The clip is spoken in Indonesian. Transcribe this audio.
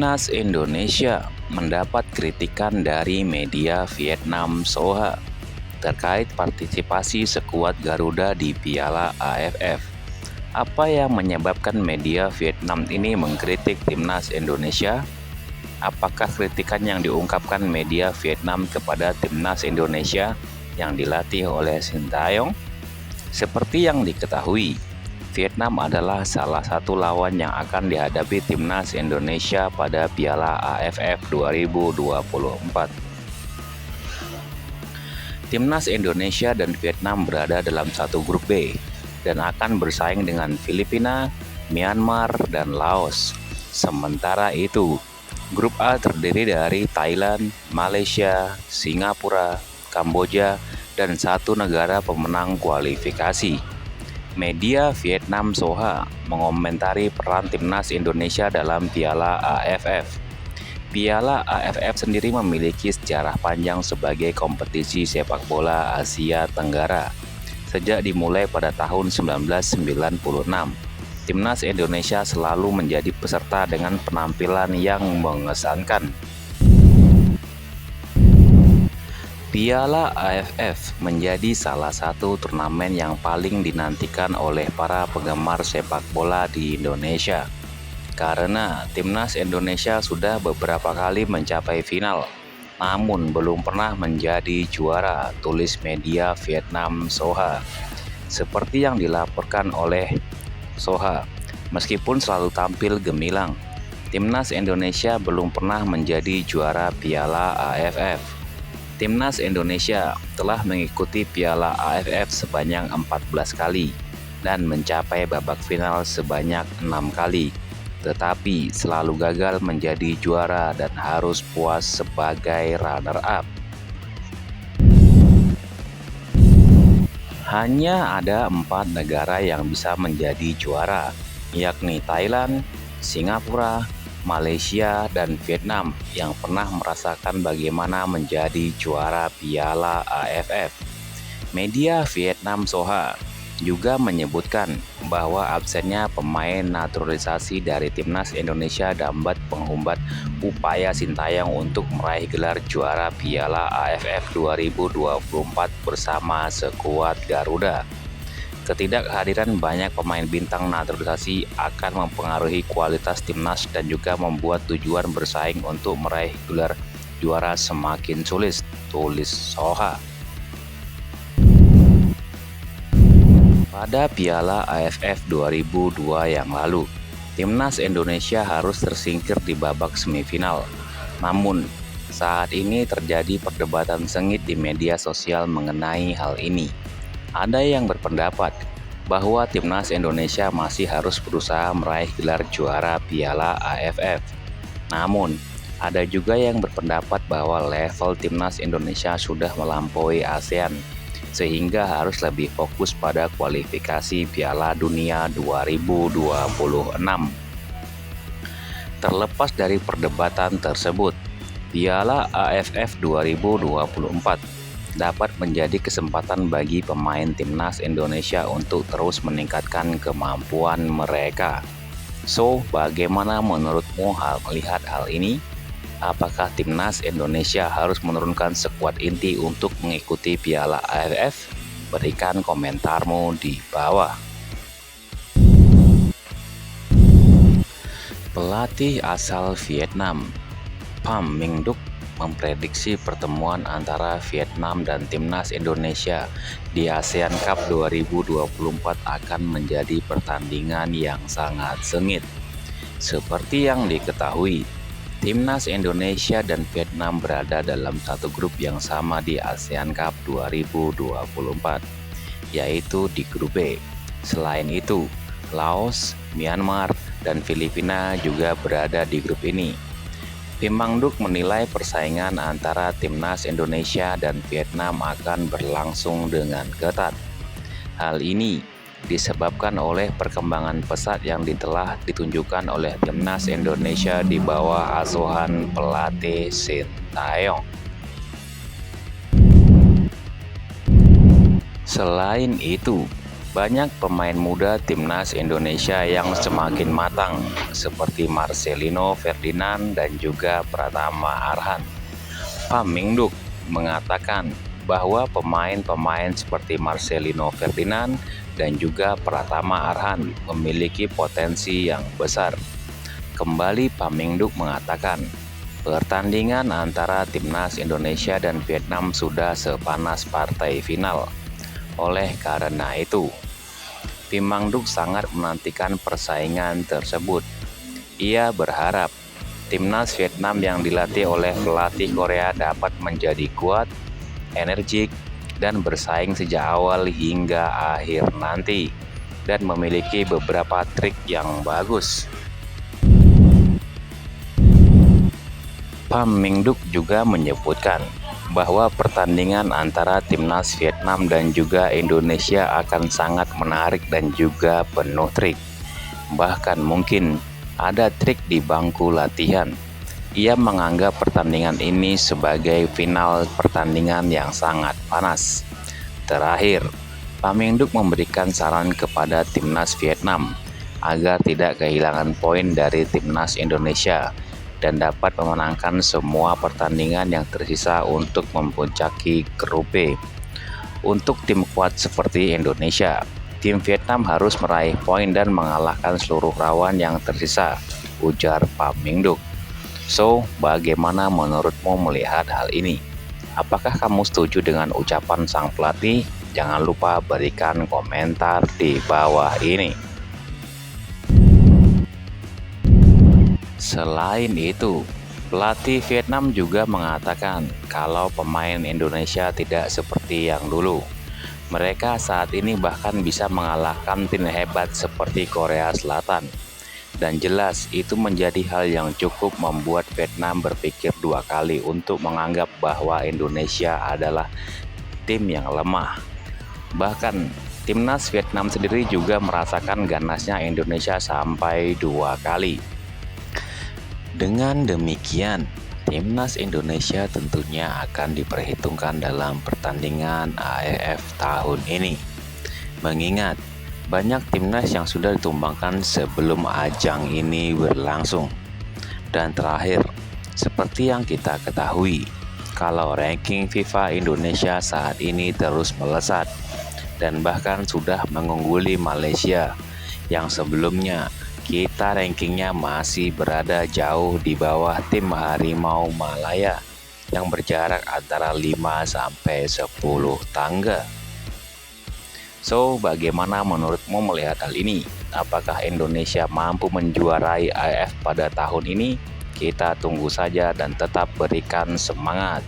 Timnas Indonesia mendapat kritikan dari media Vietnam Soha terkait partisipasi skuad Garuda di Piala AFF. Apa yang menyebabkan media Vietnam ini mengkritik Timnas Indonesia? Apakah kritikan yang diungkapkan media Vietnam kepada Timnas Indonesia yang dilatih oleh Sintayong? Seperti yang diketahui, Vietnam adalah salah satu lawan yang akan dihadapi Timnas Indonesia pada Piala AFF 2024. Timnas Indonesia dan Vietnam berada dalam satu grup B dan akan bersaing dengan Filipina, Myanmar, dan Laos. Sementara itu, grup A terdiri dari Thailand, Malaysia, Singapura, Kamboja, dan satu negara pemenang kualifikasi. Media Vietnam Soha mengomentari peran Timnas Indonesia dalam Piala AFF. Piala AFF sendiri memiliki sejarah panjang sebagai kompetisi sepak bola Asia Tenggara. Sejak dimulai pada tahun 1996, Timnas Indonesia selalu menjadi peserta dengan penampilan yang mengesankan. Piala AFF menjadi salah satu turnamen yang paling dinantikan oleh para penggemar sepak bola di Indonesia. Karena Timnas Indonesia sudah beberapa kali mencapai final, namun belum pernah menjadi juara, tulis media Vietnam Soha. Seperti yang dilaporkan oleh Soha, meskipun selalu tampil gemilang, Timnas Indonesia belum pernah menjadi juara Piala AFF. Timnas Indonesia telah mengikuti Piala AFF sebanyak 14 kali dan mencapai babak final sebanyak 6 kali, tetapi selalu gagal menjadi juara dan harus puas sebagai runner-up. Hanya ada 4 negara yang bisa menjadi juara, yakni Thailand, Singapura, Malaysia, dan Vietnam yang pernah merasakan bagaimana menjadi juara Piala AFF. Media Vietnam Soha juga menyebutkan bahwa absennya pemain naturalisasi dari Timnas Indonesia dapat menghambat upaya Sintayong untuk meraih gelar juara Piala AFF 2024 bersama skuad Garuda. Ketidakhadiran banyak pemain bintang naturalisasi akan mempengaruhi kualitas timnas dan juga membuat tujuan bersaing untuk meraih gelar juara semakin sulit, tulis Soha. Pada Piala AFF 2002 yang lalu, Timnas Indonesia harus tersingkir di babak semifinal. Namun, saat ini terjadi perdebatan sengit di media sosial mengenai hal ini. Ada yang berpendapat bahwa Timnas Indonesia masih harus berusaha meraih gelar juara Piala AFF. Namun, ada juga yang berpendapat bahwa level Timnas Indonesia sudah melampaui ASEAN, sehingga harus lebih fokus pada kualifikasi Piala Dunia 2026. Terlepas dari perdebatan tersebut, Piala AFF 2024 dapat menjadi kesempatan bagi pemain Timnas Indonesia untuk terus meningkatkan kemampuan mereka. So, bagaimana menurutmu melihat hal ini? Apakah Timnas Indonesia harus menurunkan skuad inti untuk mengikuti Piala AFF? Berikan komentarmu di bawah. Pelatih asal Vietnam, Pham Minh Duc, memprediksi pertemuan antara Vietnam dan Timnas Indonesia di ASEAN Cup 2024 akan menjadi pertandingan yang sangat sengit. Seperti yang diketahui, Timnas Indonesia dan Vietnam berada dalam satu grup yang sama di ASEAN Cup 2024, yaitu di grup B. Selain itu, Laos, Myanmar, dan Filipina juga berada di grup ini. Pham Minh Duc menilai persaingan antara Timnas Indonesia dan Vietnam akan berlangsung dengan ketat. Hal ini disebabkan oleh perkembangan pesat yang telah ditunjukkan oleh Timnas Indonesia di bawah asuhan pelatih Sintayong. Selain itu, Banyak pemain muda timnas Indonesia yang semakin matang, seperti Marcelino Ferdinand dan juga Pratama Arhan. Pham Minh Duc mengatakan bahwa pemain-pemain seperti Marcelino Ferdinand dan juga Pratama Arhan memiliki potensi yang besar. Kembali Pham Minh Duc mengatakan, pertandingan antara timnas Indonesia dan Vietnam sudah sepanas partai final. Oleh karena itu, Pham Minh Duc sangat menantikan persaingan tersebut. Ia berharap timnas Vietnam yang dilatih oleh pelatih Korea dapat menjadi kuat, energik, dan bersaing sejak awal hingga akhir nanti, dan memiliki beberapa trik yang bagus. Pham Minh Duc juga menyebutkan bahwa pertandingan antara timnas Vietnam dan juga Indonesia akan sangat menarik dan juga penuh trik. Bahkan mungkin ada trik di bangku latihan. Ia menganggap pertandingan ini sebagai final pertandingan yang sangat panas. Terakhir, Pham Minh Duc memberikan saran kepada timnas Vietnam agar tidak kehilangan poin dari timnas Indonesia dan dapat memenangkan semua pertandingan yang tersisa untuk mempuncaki grup B. Untuk tim kuat seperti Indonesia, tim Vietnam harus meraih poin dan mengalahkan seluruh lawan yang tersisa, ujar Pham Minh Duc. So, bagaimana menurutmu melihat hal ini? Apakah kamu setuju dengan ucapan sang pelatih? Jangan lupa berikan komentar di bawah ini. Selain itu, pelatih Vietnam juga mengatakan kalau pemain Indonesia tidak seperti yang dulu. Mereka saat ini bahkan bisa mengalahkan tim hebat seperti Korea Selatan. Dan jelas itu menjadi hal yang cukup membuat Vietnam berpikir dua kali untuk menganggap bahwa Indonesia adalah tim yang lemah. Bahkan timnas Vietnam sendiri juga merasakan ganasnya Indonesia sampai 2 kali. Dengan demikian, timnas Indonesia tentunya akan diperhitungkan dalam pertandingan AFF tahun ini. Mengingat banyak timnas yang sudah ditumbangkan sebelum ajang ini berlangsung. Dan terakhir, seperti yang kita ketahui, kalau ranking FIFA Indonesia saat ini terus melesat dan bahkan sudah mengungguli Malaysia yang sebelumnya kita rankingnya masih berada jauh di bawah tim Harimau Malaya yang berjarak antara 5-10 tangga. So, bagaimana menurutmu melihat hal ini? Apakah Indonesia mampu menjuarai AFF pada tahun ini? Kita tunggu saja dan tetap berikan semangat.